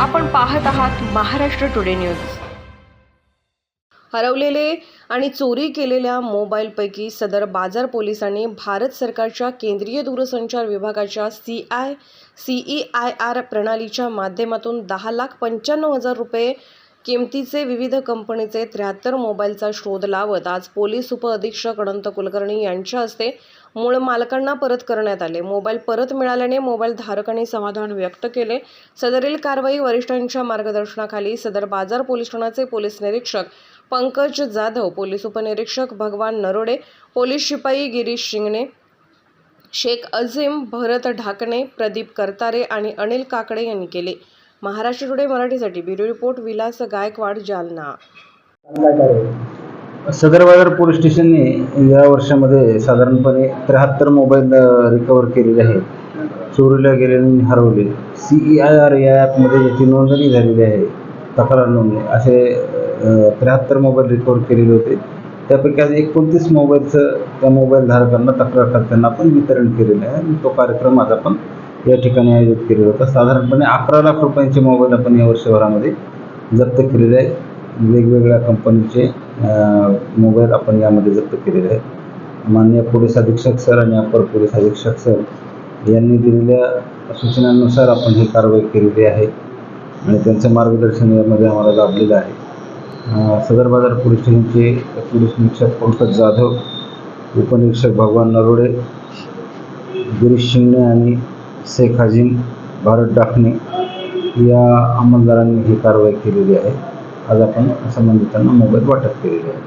आपण पाहत आहात महाराष्ट्र टुडे न्यूज। हरवलेले आणि चोरी केलेल्या मोबाईलपैकी सदर बाजार पोलिसांनी भारत सरकारच्या केंद्रीय दूरसंचार विभागाच्या CEIR प्रणालीच्या माध्यमातून 10,95,000 रुपये किमतीचे विविध कंपनीचे 73 मोबाईलचा शोध लावत आज पोलीस उपअधीक्षक अनंत कुलकर्णी यांच्या हस्ते मूळ मालकांना परत करण्यात आले। मोबाईल परत मिळाल्याने मोबाईल धारकांनी समाधान व्यक्त केले। सदरील कारवाई वरिष्ठांच्या मार्गदर्शनाखाली सदर बाजार पोलीस ठाण्याचे पोलीस निरीक्षक पंकज जाधव, पोलीस उपनिरीक्षक भगवान नरोडे, पोलीस शिपाई गिरीश शिंगणे, शेख अझीम, भरत ढाकणे, प्रदीप करतारे आणि अनिल काकडे यांनी केले। महाराष्ट्र टुडे मराठीसाठी ब्युरो रिपोर्ट विलास गायकवाड, जालना। सदर बाजार पोलीस स्टेशनने या वर्षामध्ये साधारणपणे 73 मोबाईल रिकवर केलेले आहेत। चोरीला गेलेले आणि हरवले CEIR या ॲपमध्ये ज्याची नोंदणी झालेली आहे, तक्रार नोंदणी, असे 73 मोबाईल रिकवर केलेले होते। त्यापैकी आज 29 मोबाईलचं त्या मोबाईल धारकांना, तक्रारकर्त्यांना आपण वितरण केलेलं आहे आणि तो कार्यक्रम आज आपण या ठिकाणी आयोजित केलेला होता। साधारणपणे 11 लाख रुपयांचे मोबाईल आपण या वर्षभरामध्ये जप्त केलेले आहेत। वेगवेगळ्या कंपनीचे मोबाईल आपण यामध्ये जप्त केलेले आहेत। माननीय पोलीस अधीक्षक सर आणि अपर पोलीस अधीक्षक सर यांनी दिलेल्या सूचनांनुसार आपण ही कारवाई केलेली आहे आणि त्यांचं मार्गदर्शन यामध्ये आम्हाला लाभलेलं आहे। सदर बाजार पोलीस स्टेशनचे पोलीस निरीक्षक पंकज जाधव, उपनिरीक्षक भगवान नरोडे, गिरीश शिंगणे आणि शेख अझीम, भरत ढाकणे या अंमलदारांनी ही कारवाई केलेली आहे। आज आपण संबंधितांना मोबाईल वाटप केलेले आहे।